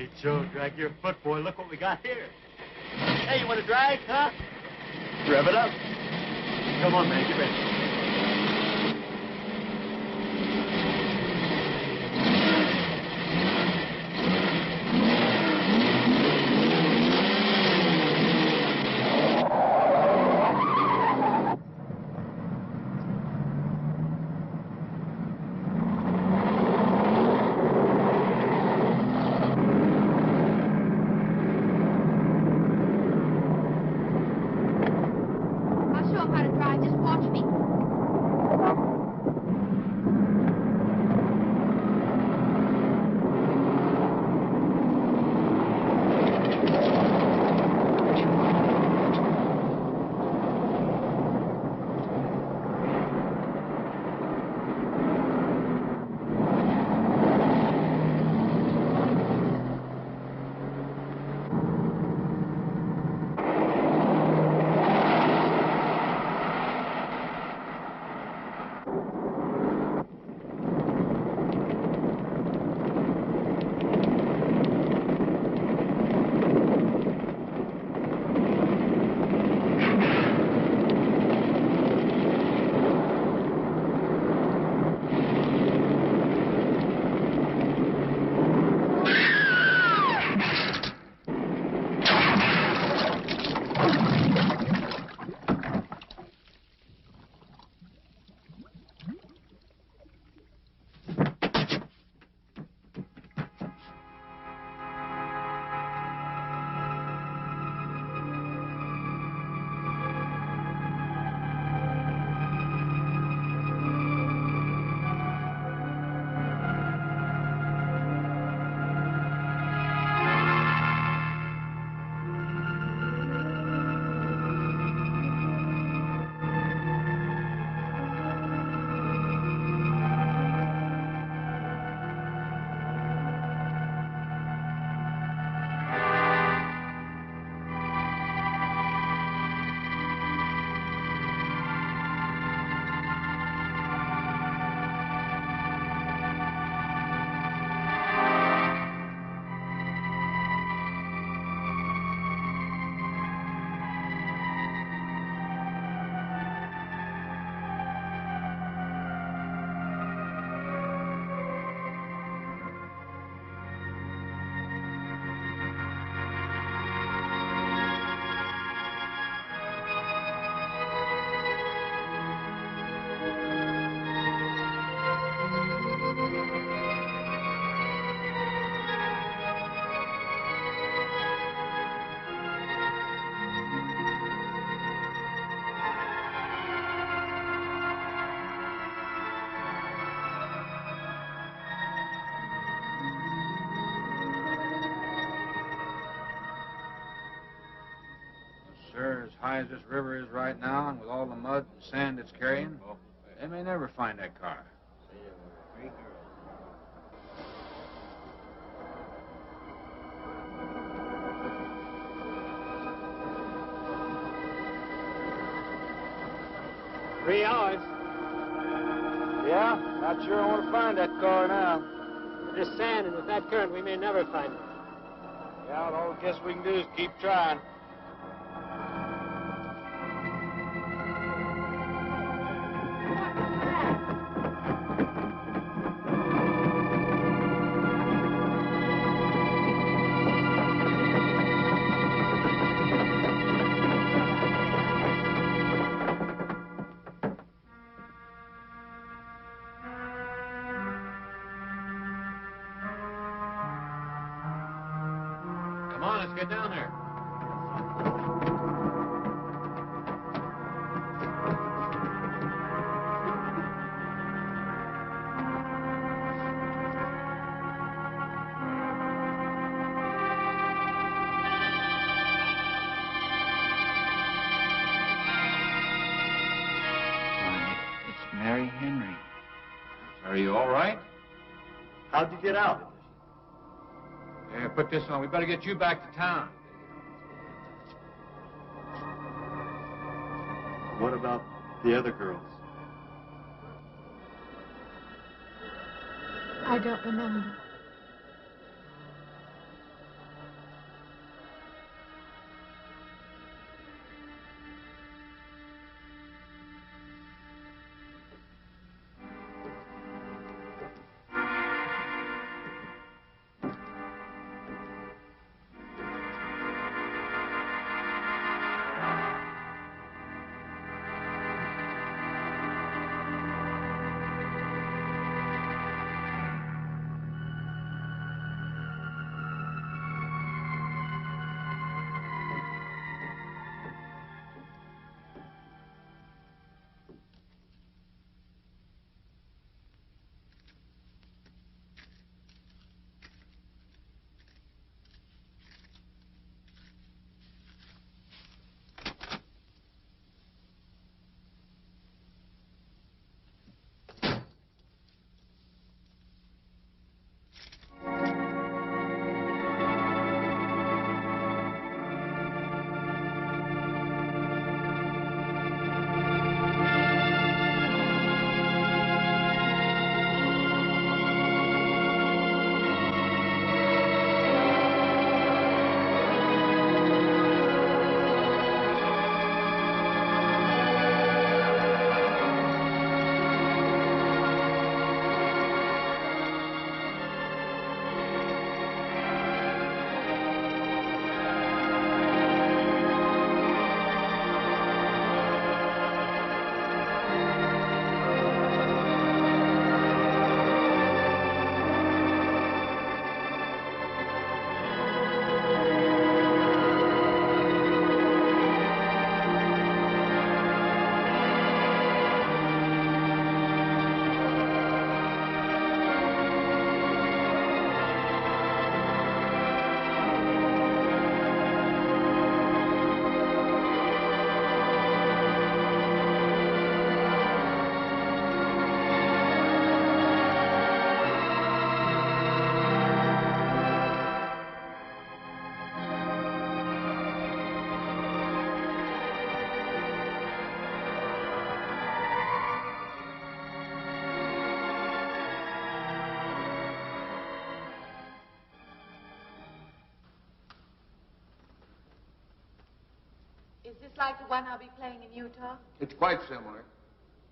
Hey, Joe, drag your foot, boy. Look what we got here. Hey, you want to drag, huh? Rev it up. Come on, man. Get ready. Sir, as high as this river is right now, and with all the mud and sand it's carrying, they may never find that car. Three hours. Yeah? Not sure I want to find that car now. With this sand and with that current, we may never find it. Yeah, well, all I guess we can do is keep trying. Come on, let's get down there. It's Mary Henry. Are you all right? How'd you get out? Yeah, put this on. We better get you back to town. What about the other girls? I don't remember. Is this like the one I'll be playing in Utah? It's quite similar.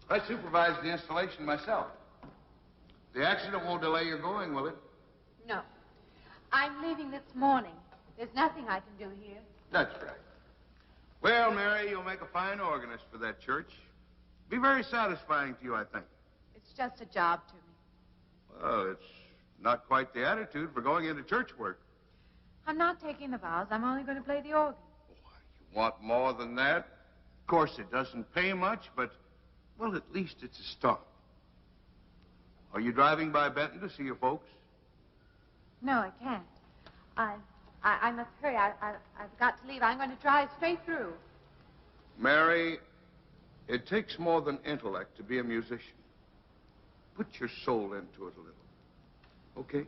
I supervised the installation myself. The accident won't delay your going, will it? No. I'm leaving this morning. There's nothing I can do here. That's right. Well, Mary, you'll make a fine organist for that church. Be very satisfying to you, I think. It's just a job to me. Well, it's not quite the attitude for going into church work. I'm not taking the vows. I'm only going to play the organ. You want more than that? Of course, it doesn't pay much, but, well, at least it's a start. Are you driving by Benton to see your folks? No, I can't. I must hurry. I've got to leave. I'm going to drive straight through. Mary, it takes more than intellect to be a musician. Put your soul into it a little. Okay?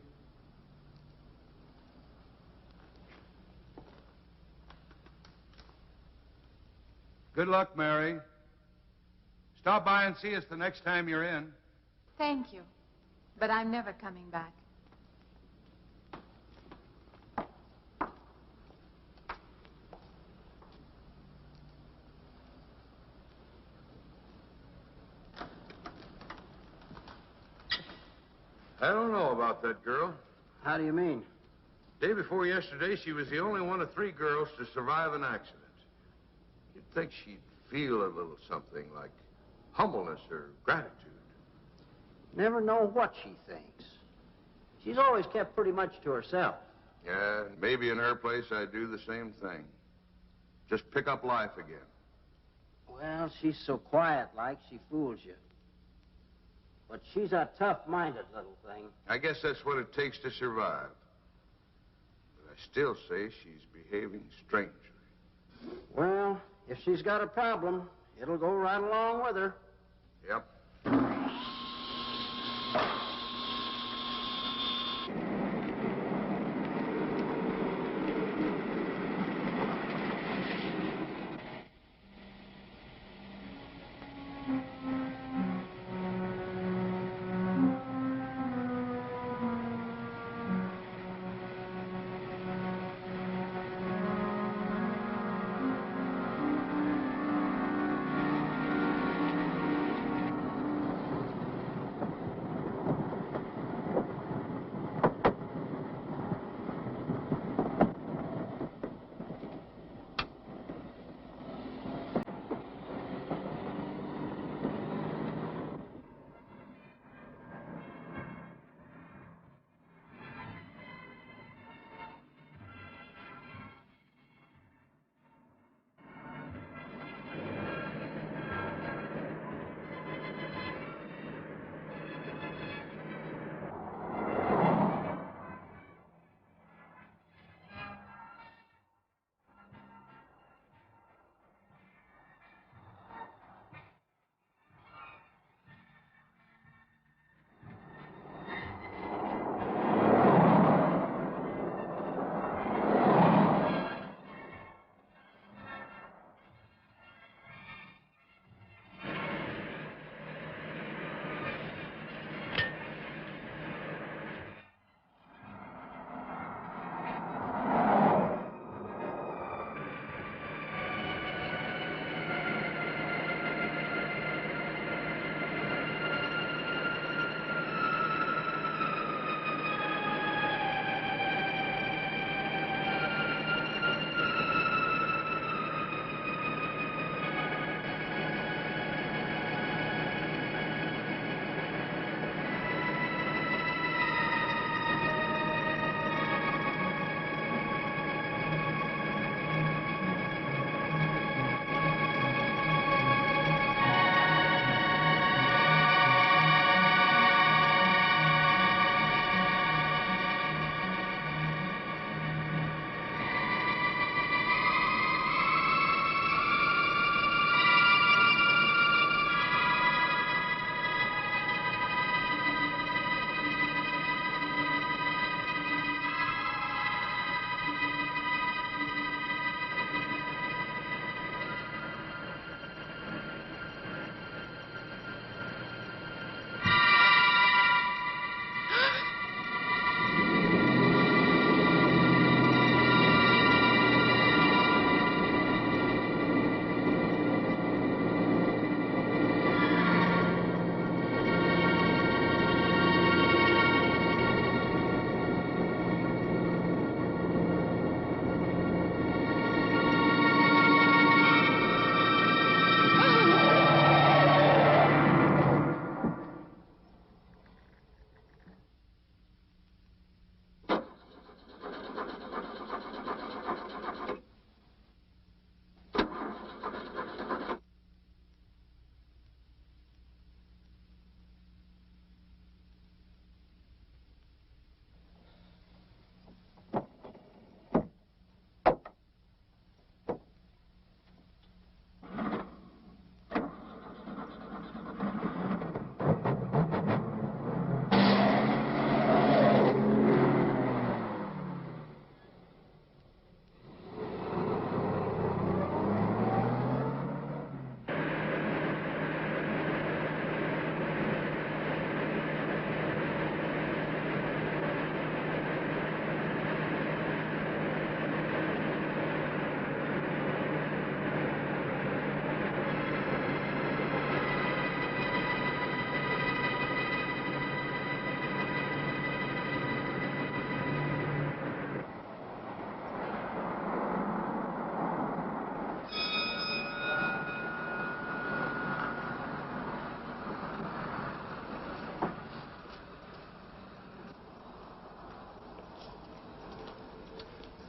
Good luck, Mary. Stop by and see us the next time you're in. Thank you. But I'm never coming back. I don't know about that girl. How do you mean? Day before yesterday, she was the only one of 3 girls to survive an accident. You'd think she'd feel a little something like humbleness or gratitude. Never know what she thinks. She's always kept pretty much to herself. Yeah, maybe in her place I'd do the same thing. Just pick up life again. Well, she's so quiet-like, she fools you. But she's a tough-minded little thing. I guess that's what it takes to survive. But I still say she's behaving strangely. Well, if she's got a problem, it'll go right along with her. Yep.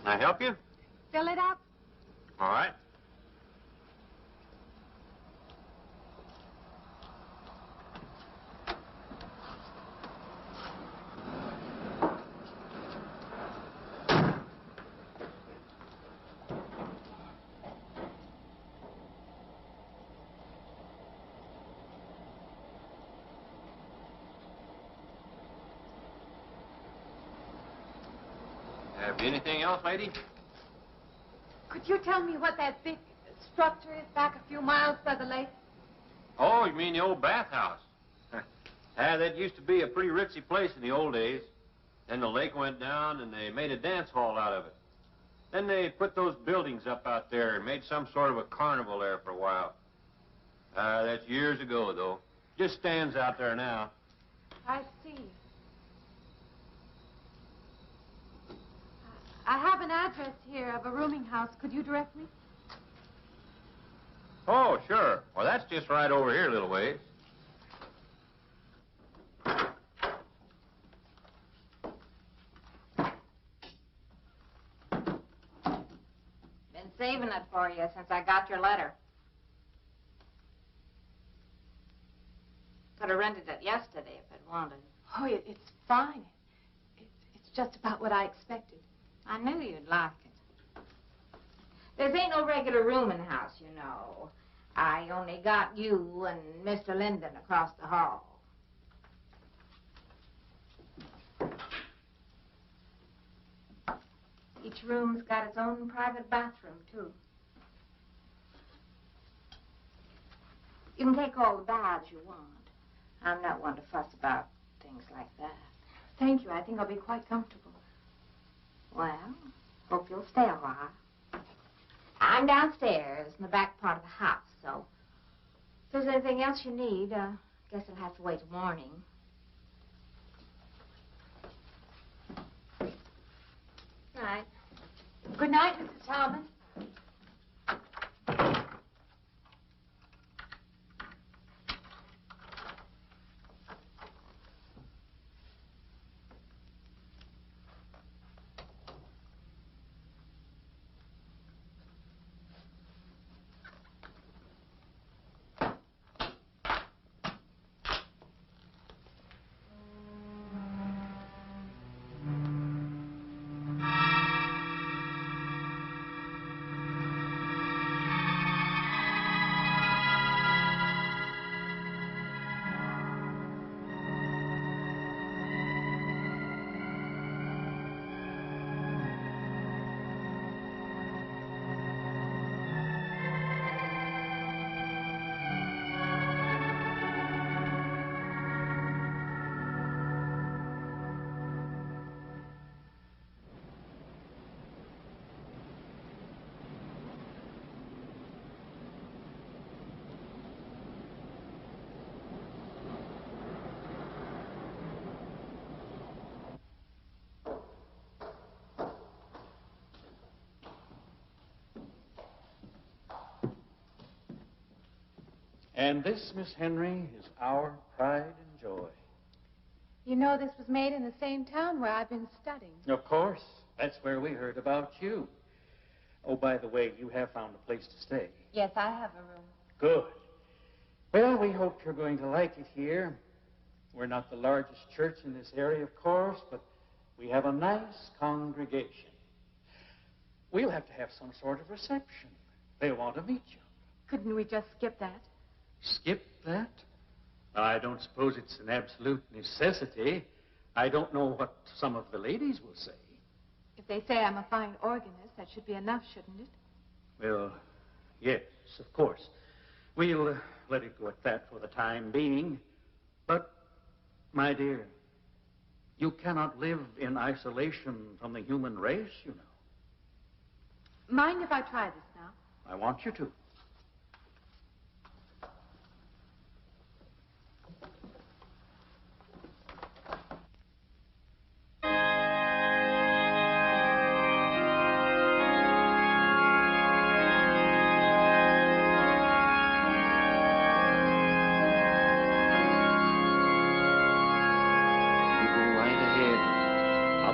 Can I help you? Fill it up. All right. Have you anything else, lady? Could you tell me what that big structure is back a few miles by the lake? Oh, you mean the old bathhouse? That used to be a pretty ritzy place in the old days. Then the lake went down and they made a dance hall out of it. Then they put those buildings up out there and made some sort of a carnival there for a while. That's years ago, though. Just stands out there now. I see. I have an address here of a rooming house. Could you direct me? Oh, sure. Well, that's just right over here a little ways. Been saving it for you since I got your letter. Could have rented it yesterday if it wanted. Oh, it's fine. It's just about what I expected. I knew you'd like it. There ain't no regular rooming house, you know. I only got you and Mr. Linden across the hall. Each room's got its own private bathroom, too. You can take all the baths you want. I'm not one to fuss about things like that. Thank you. I think I'll be quite comfortable. Well, hope you'll stay a while. I'm downstairs in the back part of the house, so if there's anything else you need, guess it'll have to wait till morning. Right. Good night, Mrs. Thomas. And this, Miss Henry, is our pride and joy. You know this was made in the same town where I've been studying. Of course. That's where we heard about you. Oh, by the way, you have found a place to stay. Yes, I have a room. Good. Well, we hope you're going to like it here. We're not the largest church in this area, of course, but we have a nice congregation. We'll have to have some sort of reception. They'll want to meet you. Couldn't we just skip that? Skip that? I don't suppose it's an absolute necessity. I don't know what some of the ladies will say. If they say I'm a fine organist, that should be enough, shouldn't it? Well, yes, of course. We'll let it go at that for the time being. But, my dear, you cannot live in isolation from the human race, you know. Mind if I try this now? I want you to.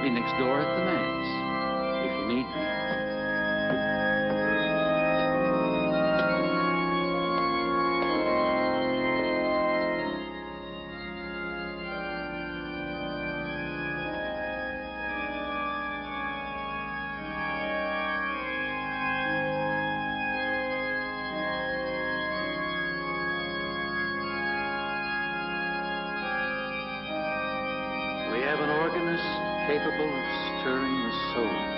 Next door at the manse. If you need me. We have an organist capable of stirring the soul.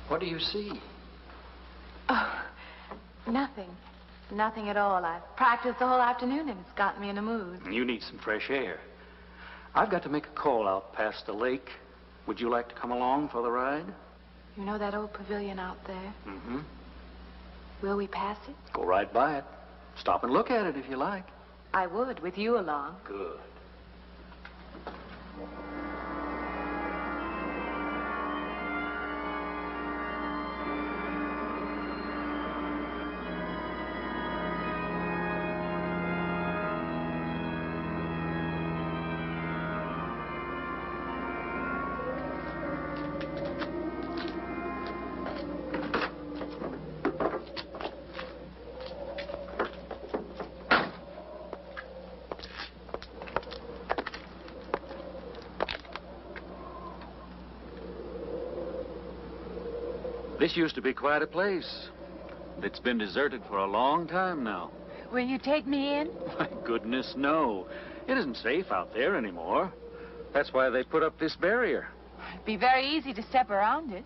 What do you see? Oh, nothing. Nothing at all. I've practiced the whole afternoon, and it's gotten me in a mood. You need some fresh air. I've got to make a call out past the lake. Would you like to come along for the ride? You know that old pavilion out there? Mm-hmm. Will we pass it? Go right by it. Stop and look at it if you like. I would, with you along. Good. This used to be quite a place. It's been deserted for a long time now. Will you take me in? My goodness, no. It isn't safe out there anymore. That's why they put up this barrier. It'd be very easy to step around it.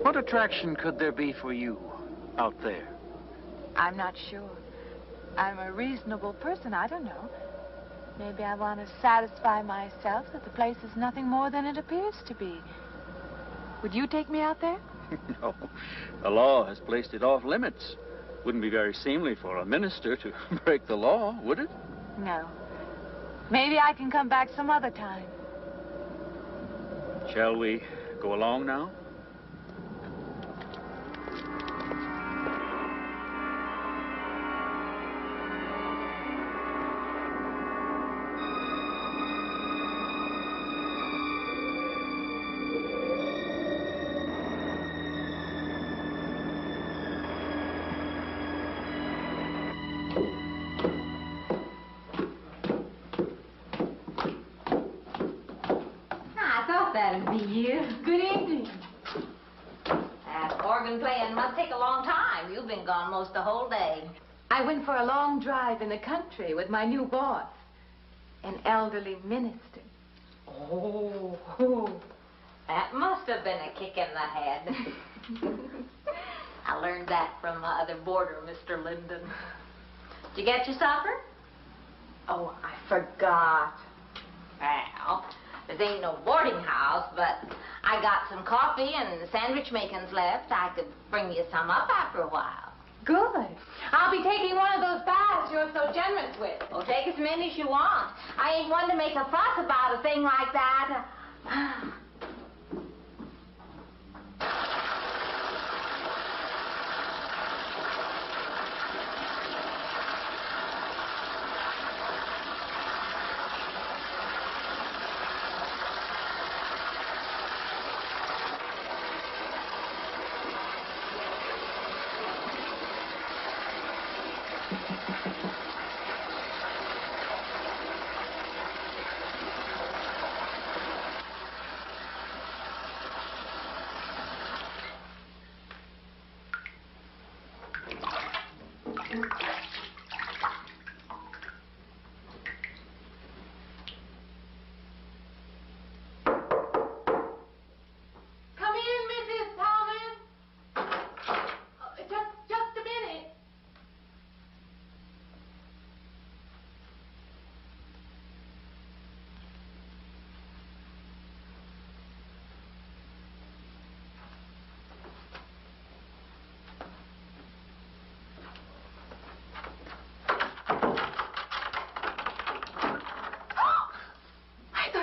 What attraction could there be for you out there? I'm not sure. I'm a reasonable person. I don't know. Maybe I want to satisfy myself that the place is nothing more than it appears to be. Would you take me out there? No. The law has placed it off limits. Wouldn't be very seemly for a minister to break the law, would it? No. Maybe I can come back some other time. Shall we go along now? That'll be you. Good evening. That organ playing must take a long time. You've been gone most the whole day. I went for a long drive in the country with my new boss, an elderly minister. Oh, that must have been a kick in the head. I learned that from my other boarder, Mr. Linden. Did you get your supper? Oh, I forgot. Well, this ain't no boarding house, but I got some coffee and sandwich makings left. I could bring you some up after a while. Good. I'll be taking one of those baths you're so generous with. Well, take as many as you want. I ain't one to make a fuss about a thing like that.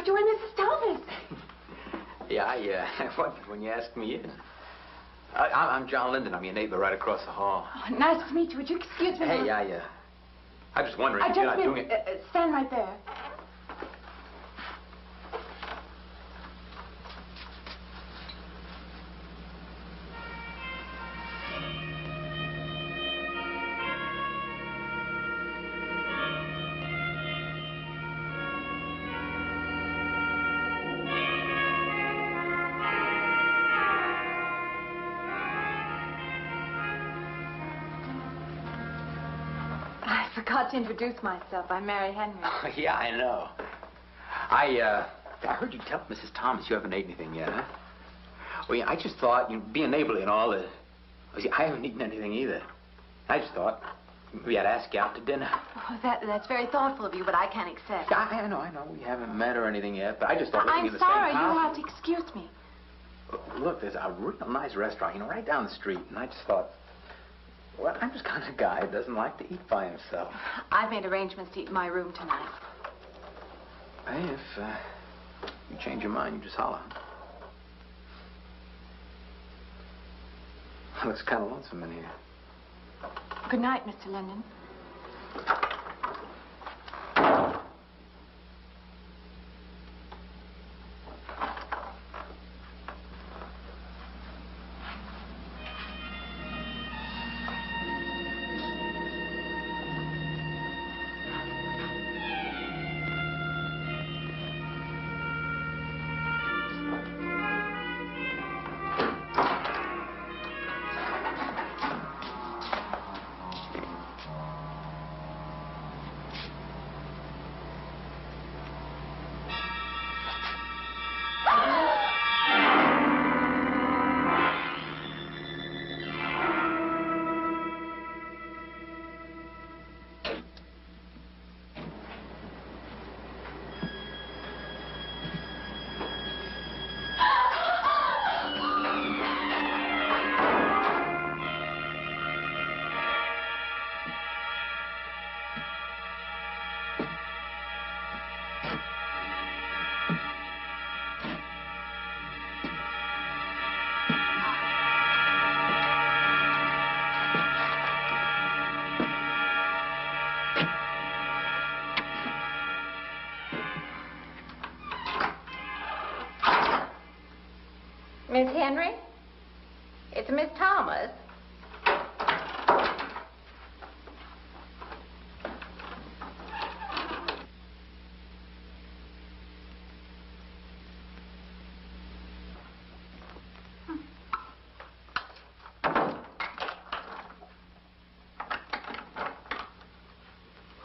You were Mrs. Thomas. Yeah, I wondered when you asked me in. I'm John Linden. I'm your neighbor right across the hall. Oh, nice to meet you. Would you excuse me? Hey, I was wondering if you're not doing it. Stand right there. I forgot to introduce myself. I'm Mary Henry. Oh, yeah, I know. I heard you tell Mrs. Thomas you haven't ate anything yet, huh? Well, yeah, I just thought, being neighborly and all, I haven't eaten anything either. I just thought we had to ask you out to dinner. Oh, that's very thoughtful of you, but I can't accept. Yeah, I know. We haven't met or anything yet, but I just thought living in the same I'm sorry. house. You'll have to excuse me. Look, there's a real nice restaurant, right down the street, and I just thought, well, I'm just kind of guy who doesn't like to eat by himself. I've made arrangements to eat in my room tonight. Hey, if you change your mind, you just holler. Looks kind of lonesome in here. Good night, Mr. Linden. Miss Henry? It's Miss Thomas.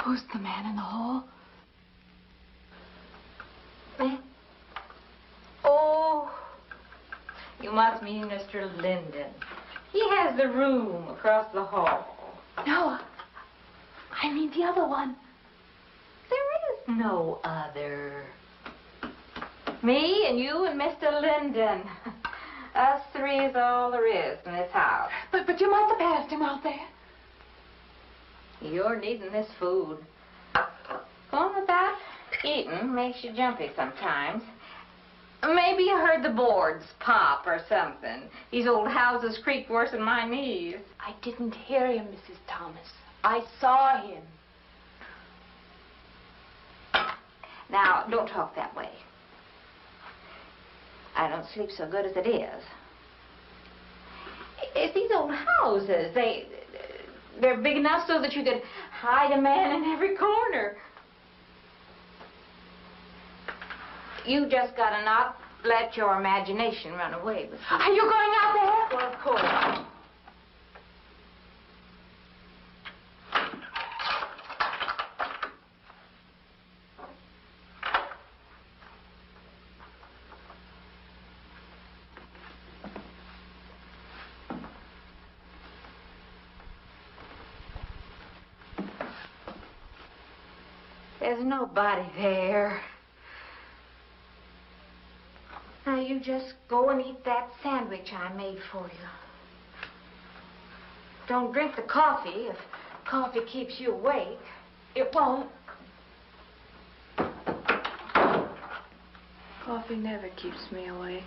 Who's the man in the hall? Me? Oh, you must mean Mr. Linden. He has the room across the hall. No, I mean the other one. There is no other. Me and you and Mr. Linden. Us three is all there is in this house. But you must have passed him out there. You're needing this food. Going without eating makes you jumpy sometimes. Maybe you heard the boards pop or something. These old houses creak worse than my knees. I didn't hear him, Mrs. Thomas. I saw him. Now, don't talk that way. I don't sleep so good as it is. It's these old houses. They're big enough so that you could hide a man in every corner. You just gotta not let your imagination run away with you. Are you going out there? Well, of course. There's nobody there. Now, you just go and eat that sandwich I made for you. Don't drink the coffee. If coffee keeps you awake, it won't. Coffee never keeps me awake.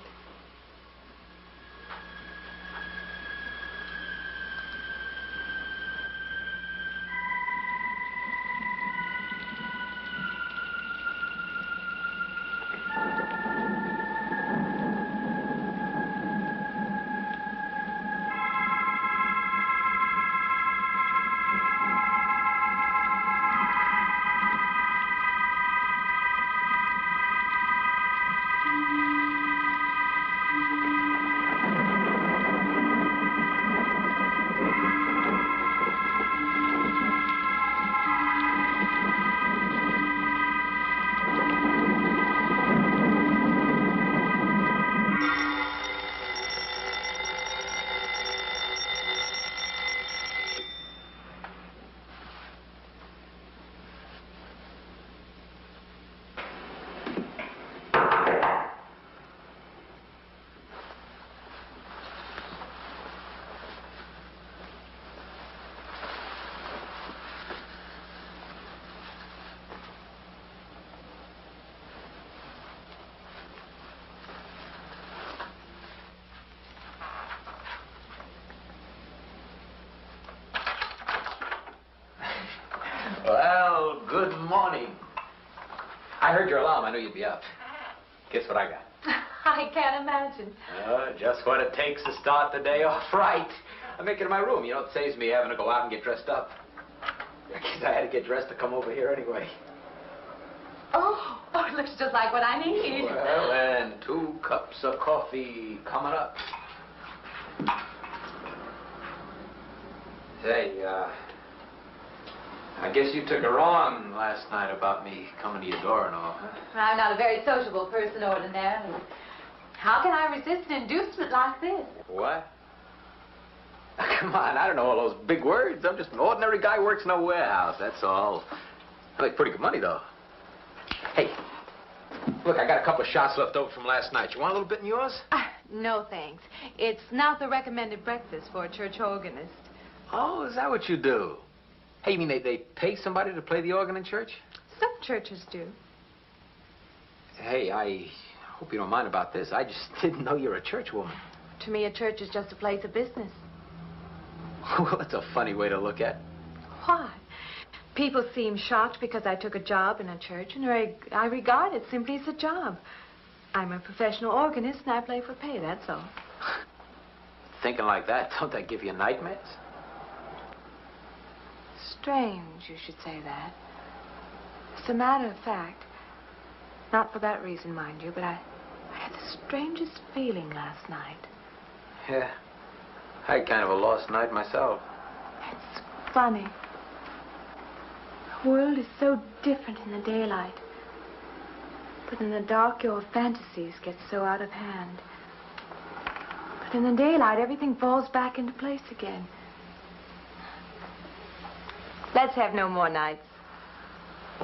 Well, good morning. I heard your alarm. I knew you'd be up. Guess what I got? I can't imagine. Just what it takes to start the day off right. I make it in my room. You know, it saves me having to go out and get dressed up. I guess I had to get dressed to come over here anyway. Oh, it looks just like what I need. Well, and 2 cups of coffee coming up. Say, I guess you took her on last night about me coming to your door and all, huh? I'm not a very sociable person ordinarily. How can I resist an inducement like this? What? Come on, I don't know all those big words. I'm just an ordinary guy who works in a warehouse, that's all. I make pretty good money, though. Hey, look, I got a couple of shots left over from last night. You want a little bit in yours? No, thanks. It's not the recommended breakfast for a church organist. Oh, is that what you do? Hey, you mean they pay somebody to play the organ in church? Some churches do. Hey, I hope you don't mind about this. I just didn't know you're a church woman. To me, a church is just a place of business. Well, that's a funny way to look at it. Why? People seem shocked because I took a job in a church, and I regard it simply as a job. I'm a professional organist, and I play for pay, that's all. Thinking like that, don't that give you nightmares? Strange you should say that. As a matter of fact, not for that reason, mind you, but I had the strangest feeling last night. Yeah, I had kind of a lost night myself. It's funny. The world is so different in the daylight. But in the dark, your fantasies get so out of hand. But in the daylight, everything falls back into place again. Let's have no more nights.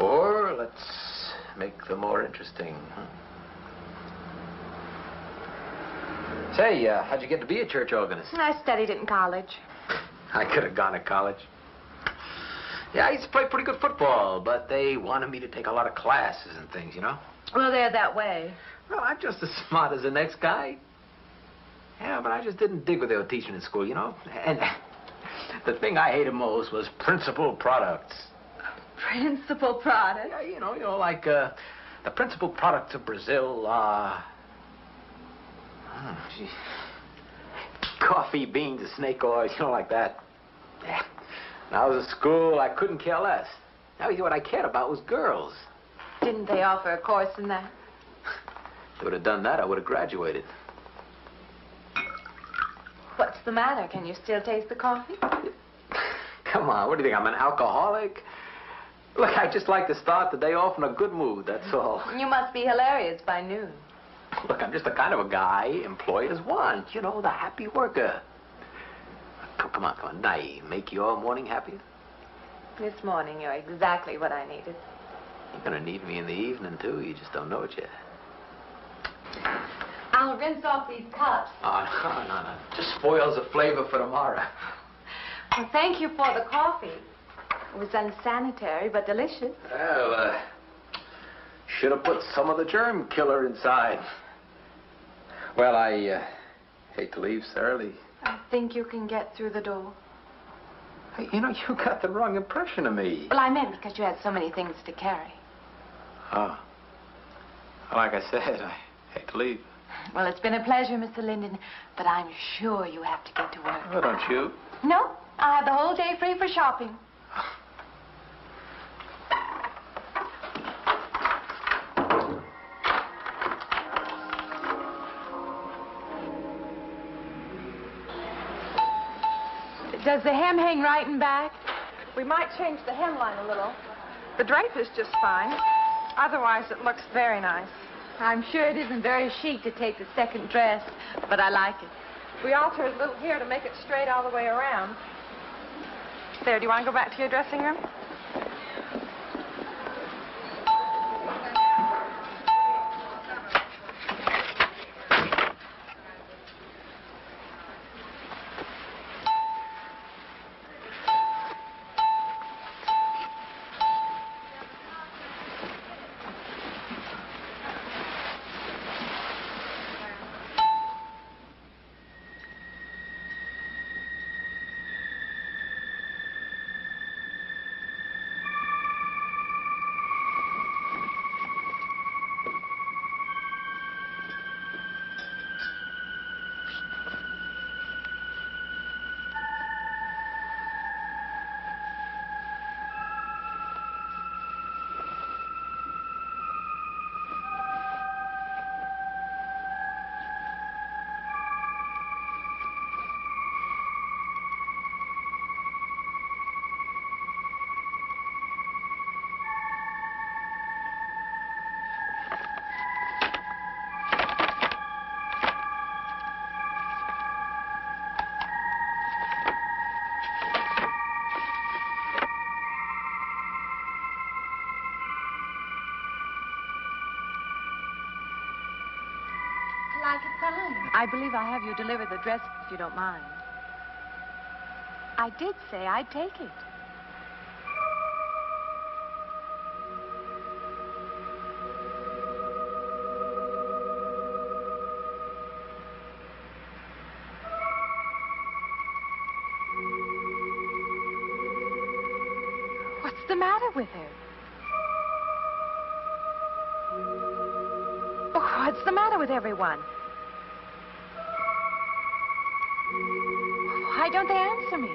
Or let's make them more interesting, huh? Say, how'd you get to be a church organist? I studied it in college. I could have gone to college. Yeah, I used to play pretty good football, but they wanted me to take a lot of classes and things, you know? Well, they're that way. Well, I'm just as smart as the next guy. Yeah, but I just didn't dig what they were teaching in school, you know? And the thing I hated most was principal products. Principal product? Yeah, you know, like the principal products of Brazil are... coffee, beans, and snake oil, you know, like that. Yeah. When I was at school, I couldn't care less. Now, what I cared about was girls. Didn't they offer a course in that? If they would have done that, I would have graduated. What's the matter? Can you still taste the coffee? Come on, what do you think, I'm an alcoholic? Look, I just like to start the day off in a good mood, that's all. You must be hilarious by noon. Look, I'm just the kind of a guy employers want. You know, the happy worker. Come on, now, make your morning happier? This morning, you're exactly what I needed. You're gonna need me in the evening, too. You just don't know it yet. I'll rinse off these cups. Oh, no. Just spoils the flavor for tomorrow. Well, thank you for the coffee. It was unsanitary, but delicious. Well, should have put some of the germ killer inside. Well, I hate to leave so early. I think you can get through the door. Hey, you know, you got the wrong impression of me. Well, I meant because you had so many things to carry. Oh. Well, like I said, I hate to leave. Well, it's been a pleasure, Mr. Linden, but I'm sure you have to get to work. Oh, don't you? No, I have the whole day free for shopping. Does the hem hang right and back? We might change the hemline a little. The drape is just fine. Otherwise, it looks very nice. I'm sure it isn't very chic to take the second dress, but I like it. We altered a little here to make it straight all the way around. There, do you want to go back to your dressing room? I believe I have you deliver the dress if you don't mind. I did say I'd take it. What's the matter with her? Oh, what's the matter with everyone? Why don't they answer me?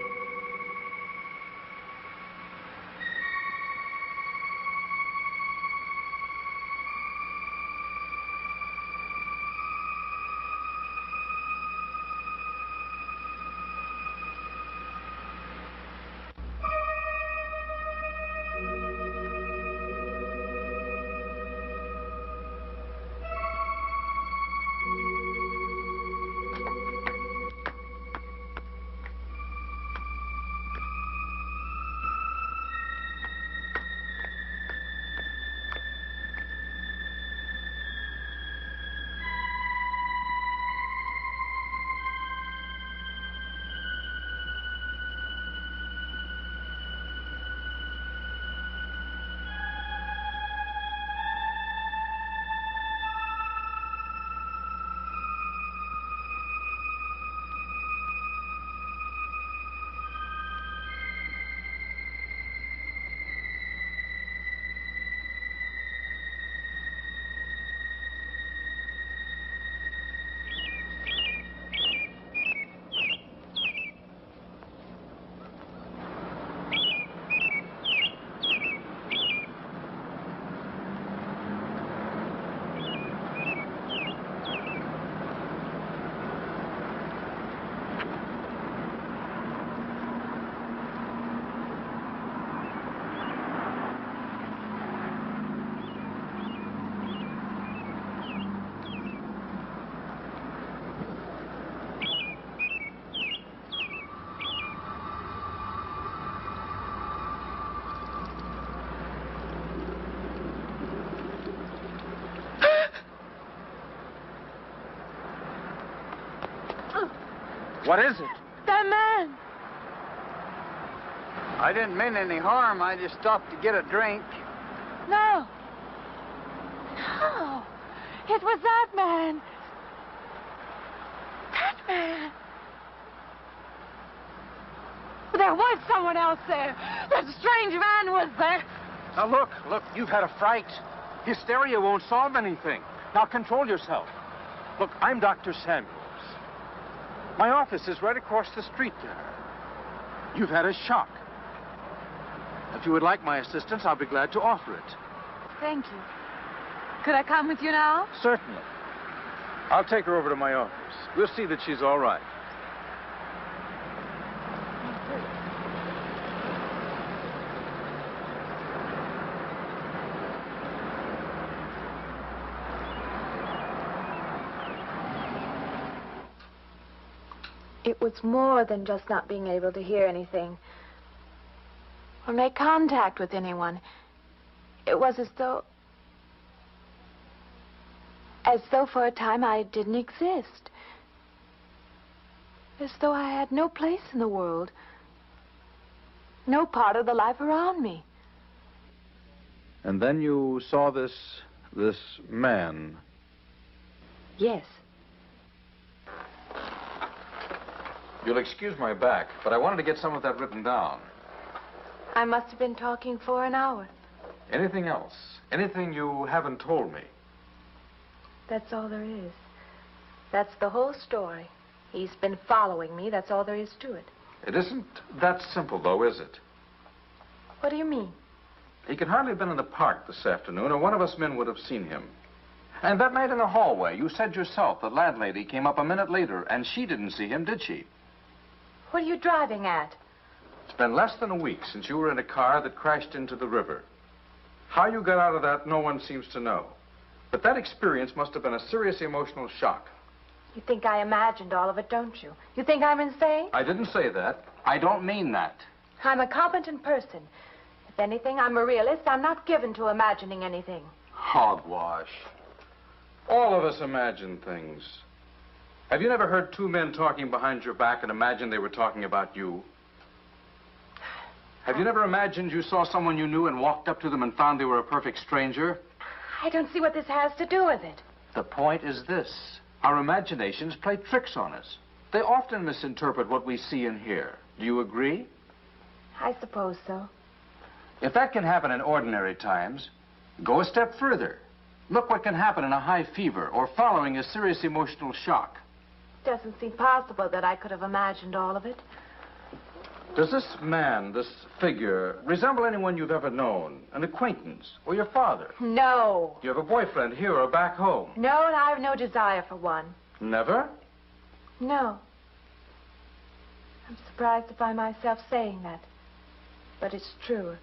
What is it? That man. I didn't mean any harm. I just stopped to get a drink. No. No. It was that man. That man. There was someone else there. That strange man was there. Now, look, you've had a fright. Hysteria won't solve anything. Now, control yourself. Look, I'm Dr. Samuels. My office is right across the street there. You've had a shock. If you would like my assistance, I'll be glad to offer it. Thank you. Could I come with you now? Certainly. I'll take her over to my office. We'll see that she's all right. It was more than just not being able to hear anything or make contact with anyone. It was as though for a time I didn't exist. As though I had no place in the world. No part of the life around me. And then you saw this man. Yes. You'll excuse my back, but I wanted to get some of that written down. I must have been talking for an hour. Anything else? Anything you haven't told me? That's all there is. That's the whole story. He's been following me. That's all there is to it. It isn't that simple, though, is it? What do you mean? He could hardly have been in the park this afternoon, or one of us men would have seen him. And that night in the hallway, you said yourself the landlady came up a minute later, and she didn't see him, did she? What are you driving at? It's been less than a week since you were in a car that crashed into the river. How you got out of that, no one seems to know. But that experience must have been a serious emotional shock. You think I imagined all of it, don't you? You think I'm insane? I didn't say that. I don't mean that. I'm a competent person. If anything, I'm a realist. I'm not given to imagining anything. Hogwash. All of us imagine things. Have you never heard two men talking behind your back and imagined they were talking about you? Have you never imagined you saw someone you knew and walked up to them and found they were a perfect stranger? I don't see what this has to do with it. The point is this. Our imaginations play tricks on us. They often misinterpret what we see and hear. Do you agree? I suppose so. If that can happen in ordinary times, go a step further. Look what can happen in a high fever or following a serious emotional shock. It doesn't seem possible that I could have imagined all of it. Does this man, this figure, resemble anyone you've ever known? An acquaintance? Or your father? No. You have a boyfriend here or back home? No, and I have no desire for one. Never? No. I'm surprised to find myself saying that. But it's true.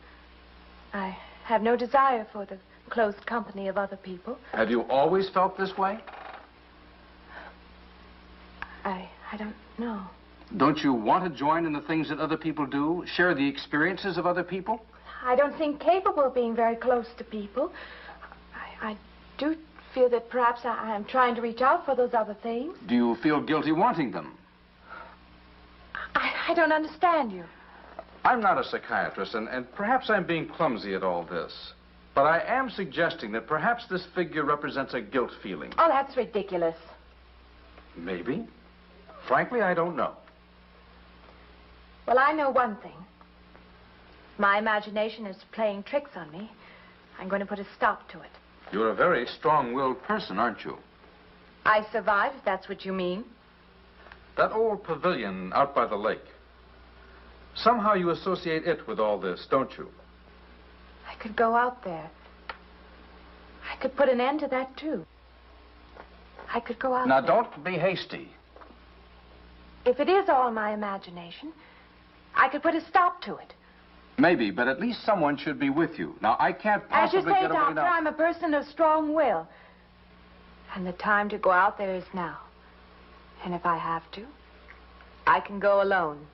I have no desire for the close company of other people. Have you always felt this way? I don't know. Don't you want to join in the things that other people do? Share the experiences of other people? I don't seem capable of being very close to people. I do feel that perhaps I am trying to reach out for those other things. Do you feel guilty wanting them? I don't understand you. I'm not a psychiatrist, and perhaps I'm being clumsy at all this. But I am suggesting that perhaps this figure represents a guilt feeling. Oh, that's ridiculous. Maybe. Frankly, I don't know. Well, I know one thing. My imagination is playing tricks on me. I'm going to put a stop to it. You're a very strong-willed person, aren't you? I survive, if that's what you mean. That old pavilion out by the lake. Somehow you associate it with all this, don't you? I could go out there. I could put an end to that, too. I could go out Now, there. don't be hasty. If it is all my imagination, I could put a stop to it. Maybe, but at least someone should be with you. Now, I can't As you possibly say, get away Doctor, now. I'm a person of strong will. And the time to go out there is now. And if I have to, I can go alone.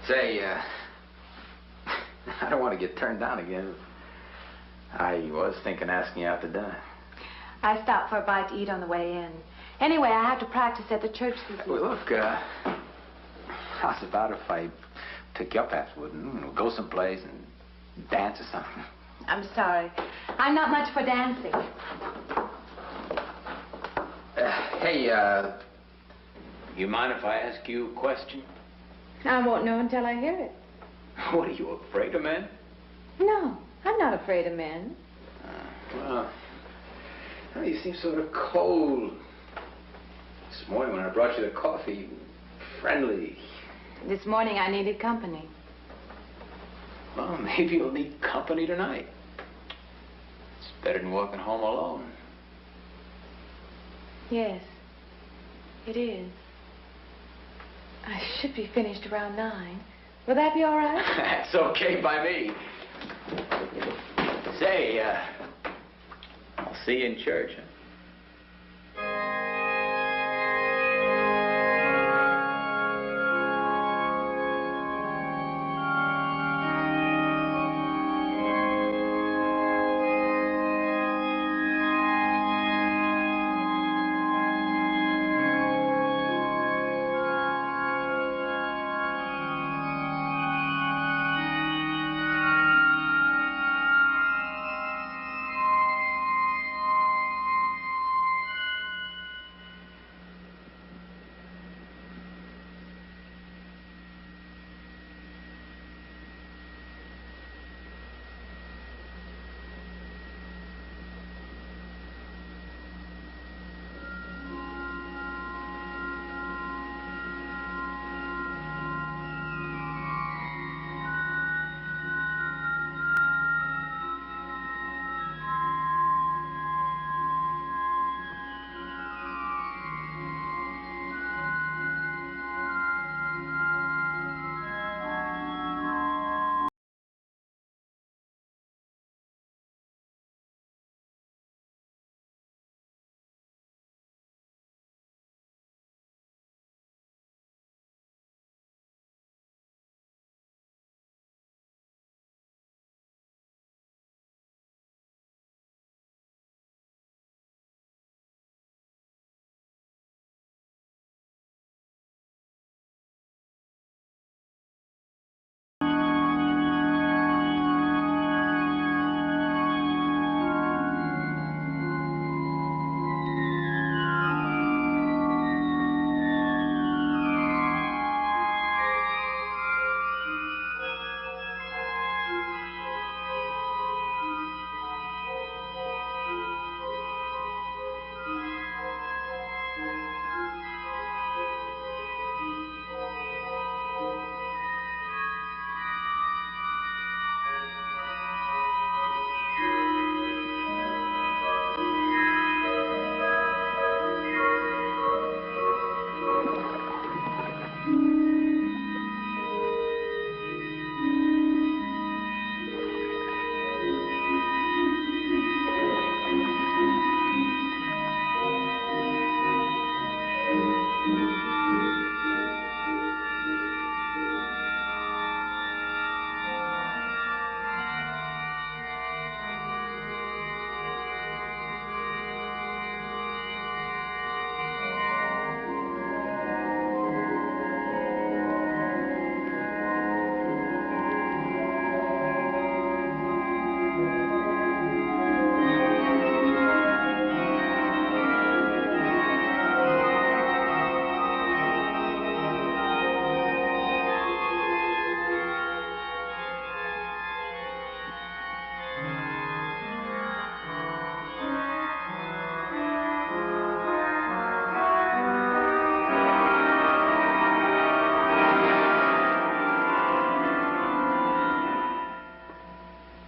Say, I don't want to get turned down again. I was thinking asking you out to dinner. I stopped for a bite to eat on the way in. Anyway, I have to practice at the church this evening. Well, look, how's about if I took you up afterward and go someplace and dance or something? I'm sorry. I'm not much for dancing. Hey, you mind if I ask you a question? I won't know until I hear it. What, are you afraid of men? No, I'm not afraid of men. Well, you seem sort of cold. This morning when I brought you the coffee, friendly. This morning I needed company. Well, maybe you'll need company tonight. It's better than walking home alone. Yes, it is. I should be finished around 9. Will that be all right? That's okay by me. Say, I'll see you in church, huh?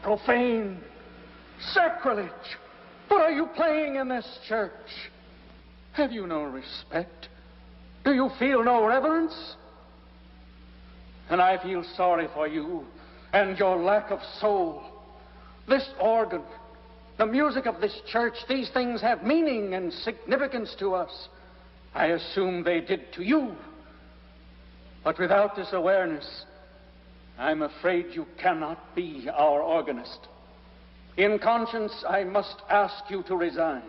Profane, sacrilege. What are you playing in this church? Have you no respect? Do you feel no reverence? And I feel sorry for you and your lack of soul. This organ, the music of this church, these things have meaning and significance to us. I assume they did to you. But without this awareness, I'm afraid you cannot be our organist. In conscience, I must ask you to resign.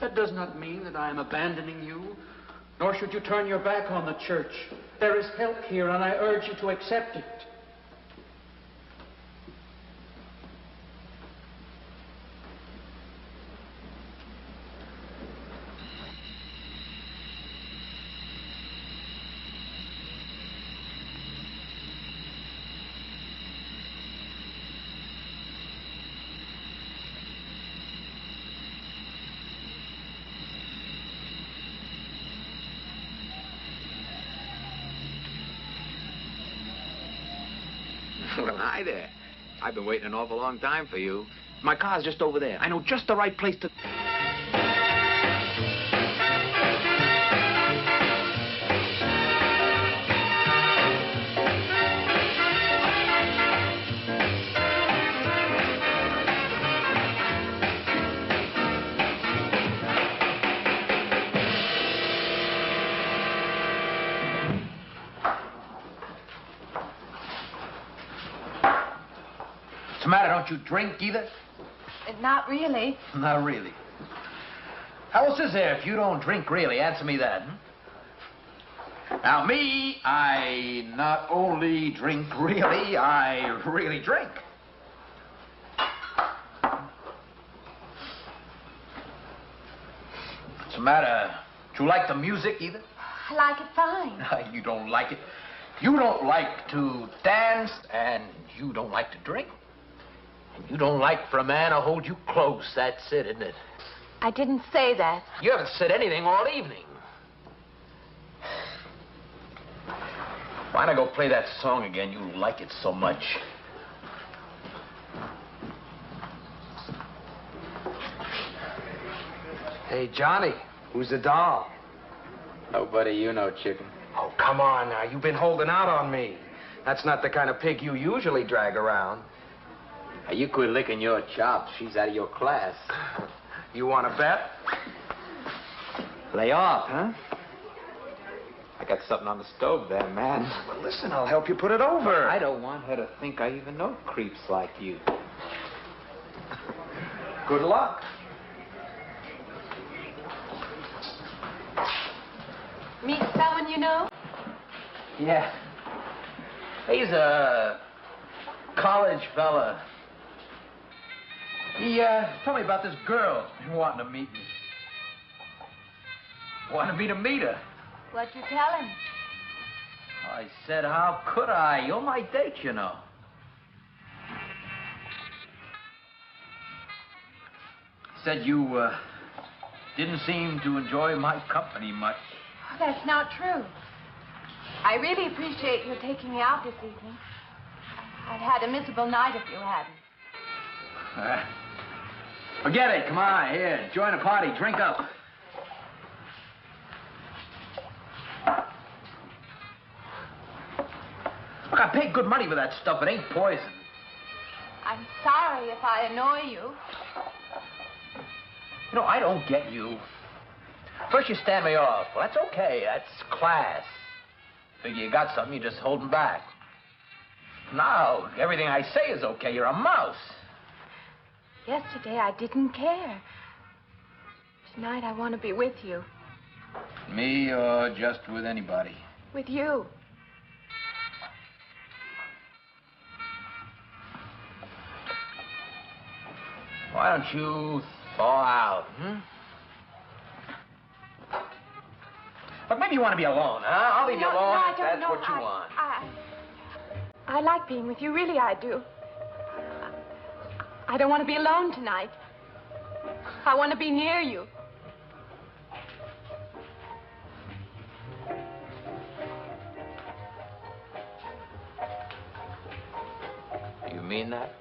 That does not mean that I am abandoning you, nor should you turn your back on the church. There is help here, and I urge you to accept it. Well, hi there. I've been waiting an awful long time for you. My car's just over there. I know just the right place to... What's the matter? Don't you drink either? Not really. Not really. How else is there if you don't drink really? Answer me that. Now, me, I not only drink really, I really drink. What's the matter? Do you like the music either? I like it fine. You don't like it. You don't like to dance, and you don't like to drink. And you don't like for a man to hold you close. That's it, isn't it? I didn't say that. You haven't said anything all evening. Why not go play that song again? You like it so much. Hey, Johnny, who's the doll? Nobody you know, chicken. Oh, come on now. You've been holding out on me. That's not the kind of pig you usually drag around. Hey, you quit licking your chops. She's out of your class. You want to bet? Lay off, huh? I got something on the stove there, man. Well, listen, I'll help you put it over. I don't want her to think I even know creeps like you. Good luck. Meet someone you know? Yeah. He's a college fella. He told me about this girl wanting to meet me. Wanted me to meet her. What'd you tell him? I said, how could I? You're my date, you know. Said you didn't seem to enjoy my company much. Oh, that's not true. I really appreciate your taking me out this evening. I'd had a miserable night if you hadn't. Forget it. Come on, here. Join the party. Drink up. Look, I paid good money for that stuff. It ain't poison. I'm sorry if I annoy you. You know, I don't get you. First you stand me off. Well, that's okay. That's class. Figure you got something, you just holding back. Now, everything I say is okay. You're a mouse. Yesterday, I didn't care. Tonight, I want to be with you. Me or just with anybody? With you. Why don't you thaw out, But maybe you want to be alone, huh? I'll leave you alone. No, I if don't that's know. what you want. I like being with you. Really, I do. I don't want to be alone tonight. I want to be near you. You mean that?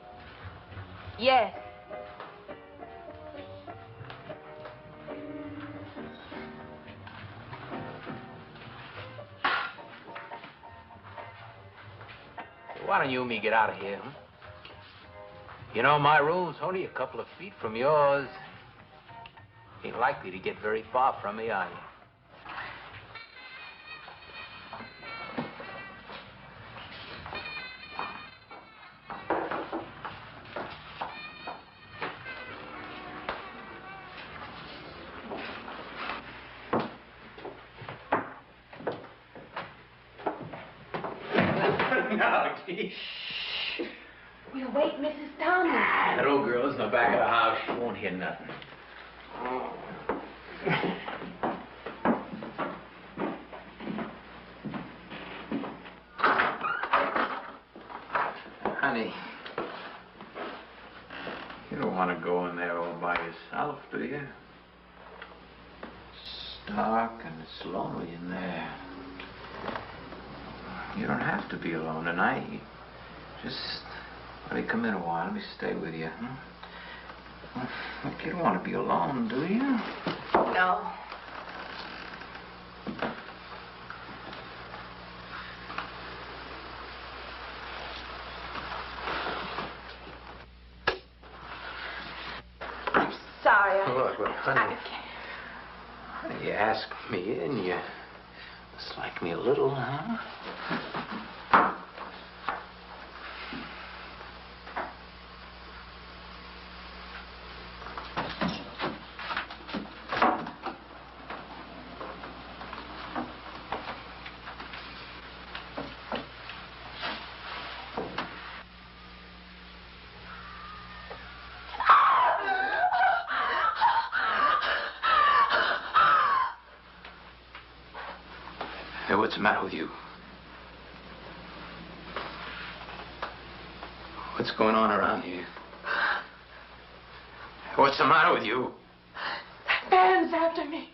Yes. Why don't you and me get out of here, huh? You know, my room's only a couple of feet from yours. Ain't likely to get very far from me, are you? No, gee. We'll wait, Mrs. Thomas. That old girl is in the back of the house. She won't hear nothing. Honey, you don't want to go in there all by yourself, do you? It's dark and it's lonely in there. You don't have to be alone tonight. Just let me come in a while. Let me stay with you. Huh? Look, you don't want to be alone, do you? No. I'm sorry. Look, honey. You asked me in, you dislike me a little, huh? Hey, what's the matter with you? What's going on around here? What's the matter with you? That man's after me.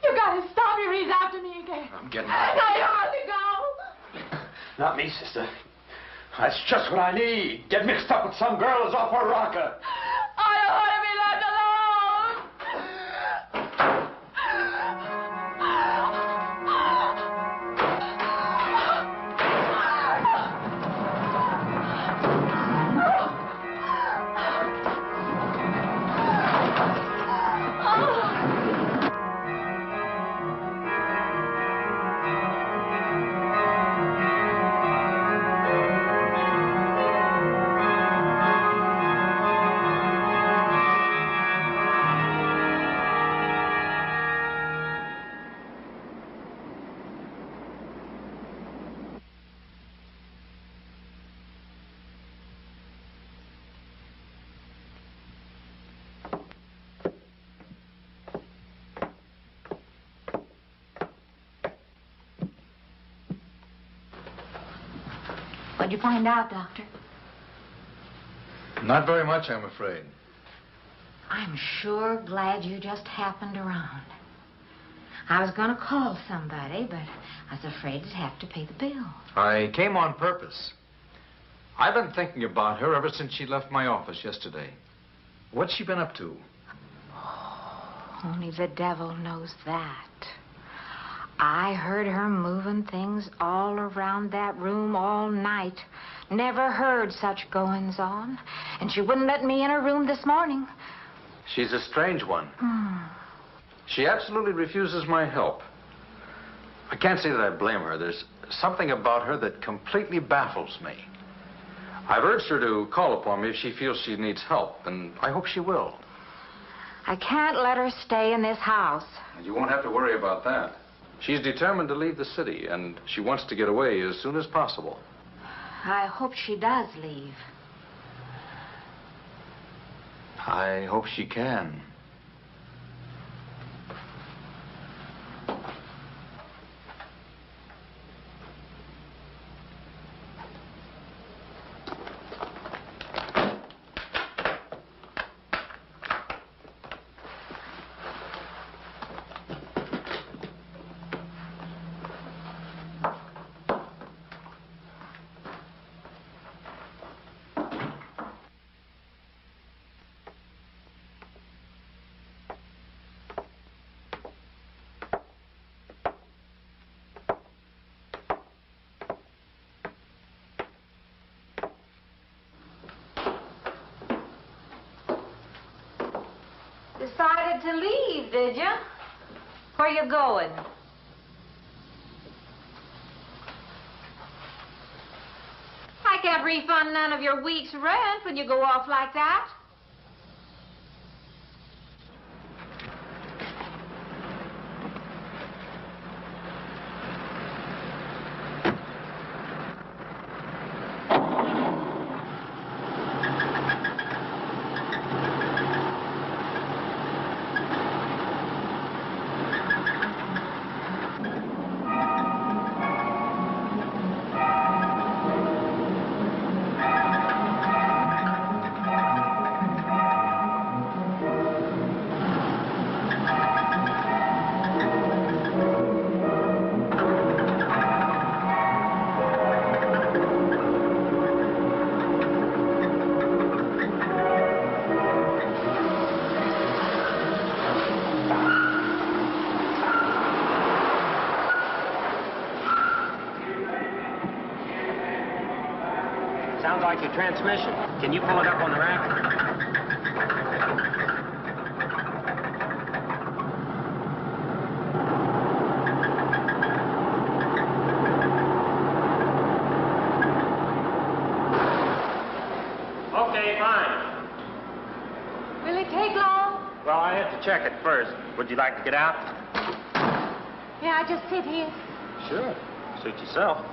You gotta stop him. He's after me again. I'm getting out. Now you ought to go. Not me, sister. That's just what I need. Get mixed up with some girl who's off her rocker. I don't want to be left alone. What'd you find out, Doctor? Not very much, I'm afraid. I'm sure glad you just happened around. I was going to call somebody, but I was afraid I'd have to pay the bill. I came on purpose. I've been thinking about her ever since she left my office yesterday. What's she been up to? Only the devil knows that. I heard her moving things all around that room all night. Never heard such goings on. And she wouldn't let me in her room this morning. She's a strange one. She absolutely refuses my help. I can't say that I blame her. There's something about her that completely baffles me. I've urged her to call upon me if she feels she needs help, and I hope she will. I can't let her stay in this house. You won't have to worry about that. She's determined to leave the city, and she wants to get away as soon as possible. I hope she does leave. I hope she can. decided to leave, did you? Where you going? I can't refund none of your week's rent when you go off like that. Sounds like your transmission. Can you pull it up on the rack? Okay, fine. Will it take long? Well, I have to check it first. Would you like to get out? May I just sit here? Sure. Suit yourself.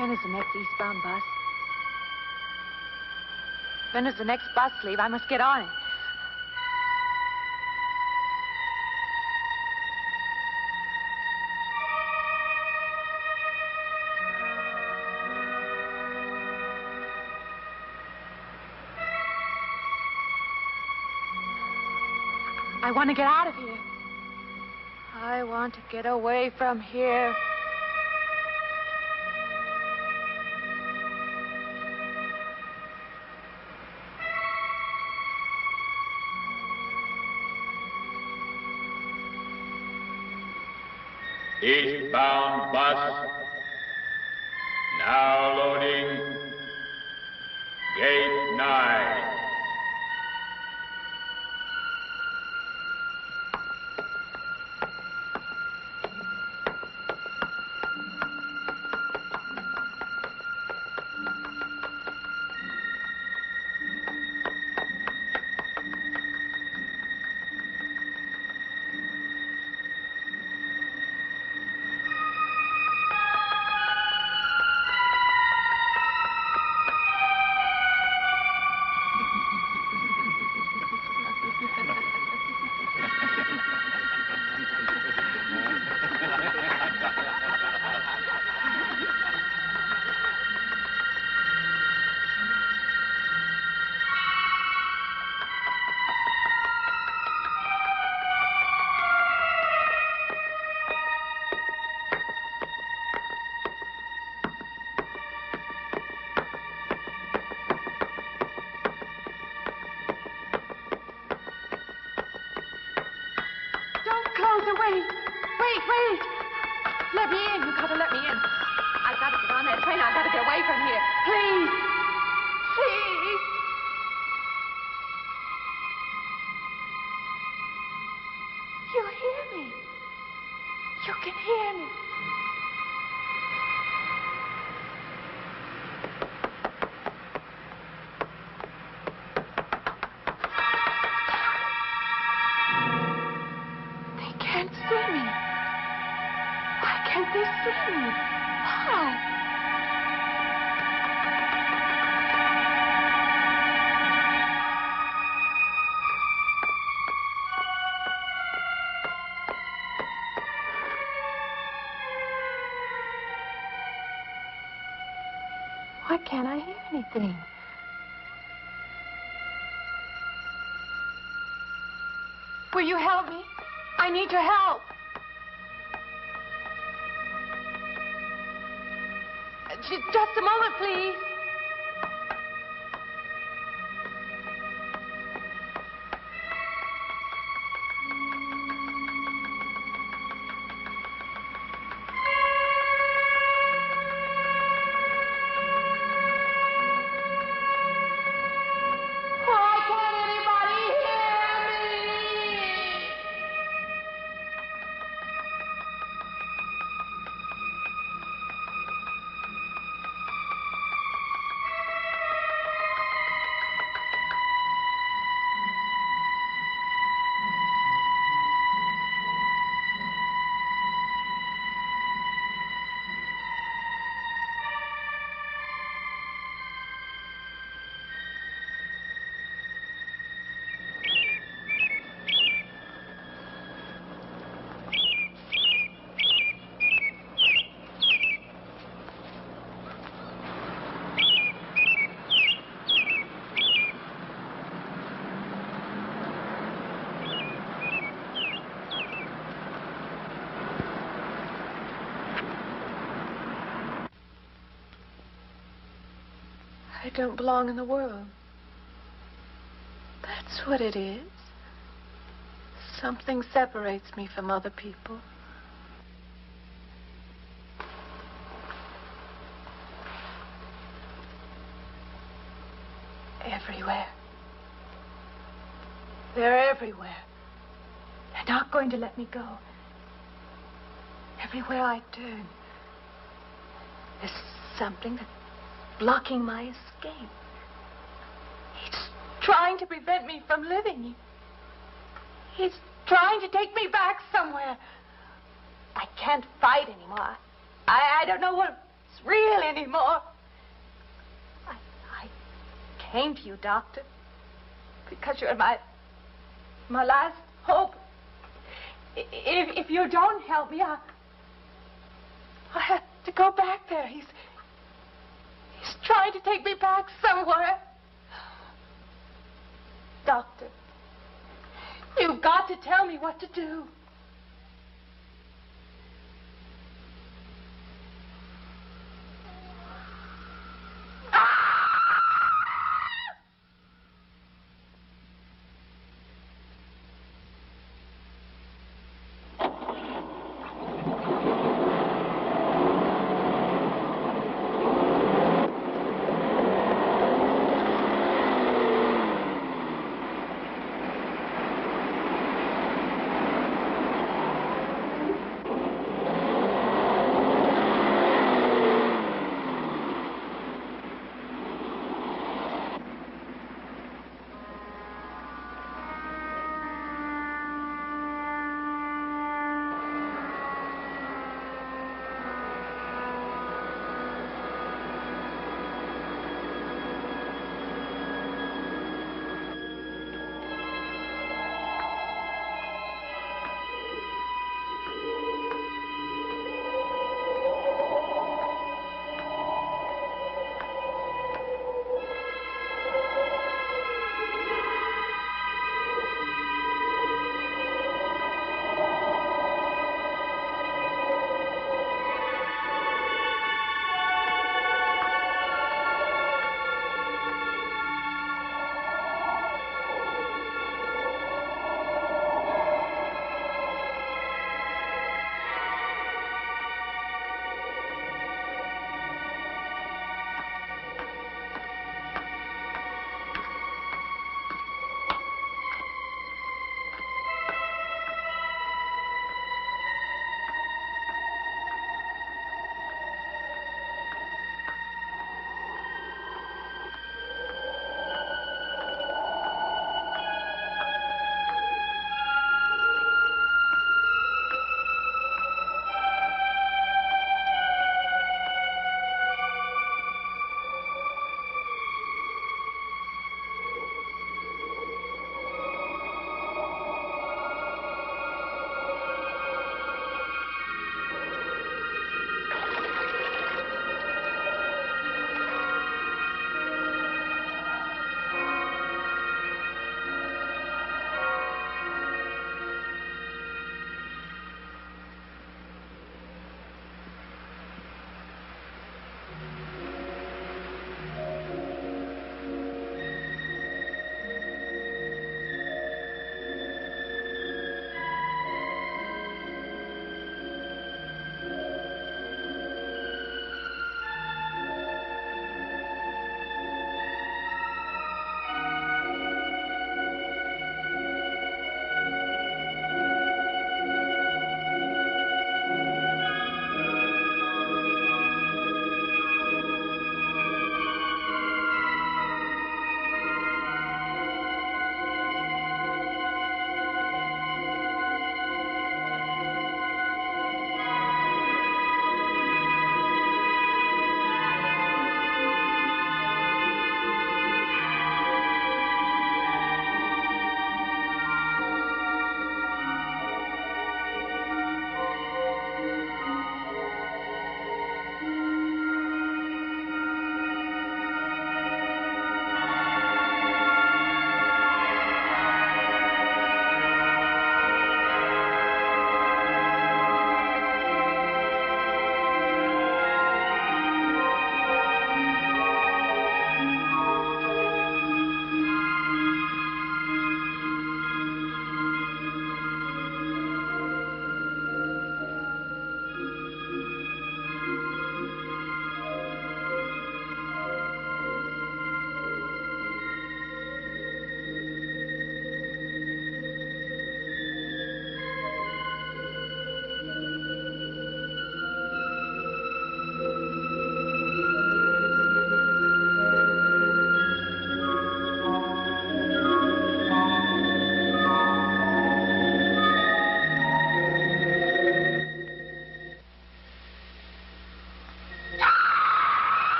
When is the next eastbound bus? When does the next bus leave? I must get on it. I want to get out of here. I want to get away from here. Eastbound bus. Now loading. Gate 9. Wait. Let me in. You gotta let me in. I gotta get on that train. I gotta get away from here. Please. Please. You hear me. You can hear me. They see me. Why? Why can't I hear anything? Will you help me? I need your help. Just a moment, please. Why can't anybody hear me? I don't belong in the world. That's what it is. Something separates me from other people. Everywhere. They're everywhere. They're not going to let me go. Everywhere I turn, there's something that's blocking my escape. He's trying to prevent me from living. He's trying to take me back somewhere. I can't fight anymore. I don't know what's real anymore. I came to you, Doctor, because you're my last hope. If you don't help me, I'll have to go back there. He's trying to take me back somewhere. Doctor, you've got to tell me what to do.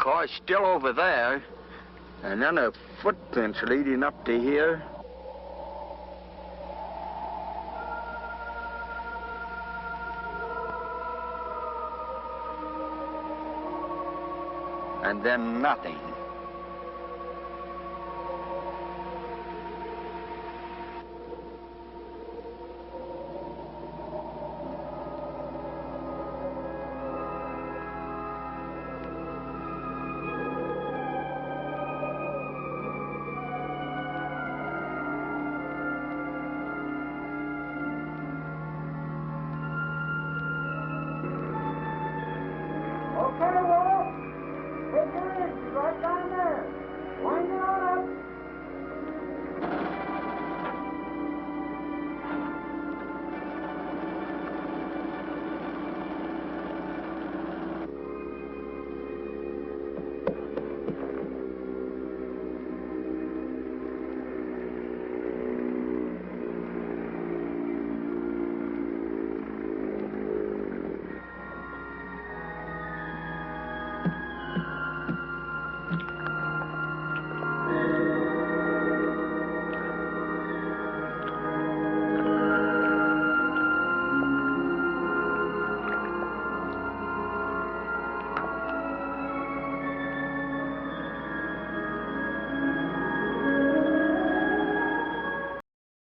car's still over there. And then a footprints leading up to here. And then nothing.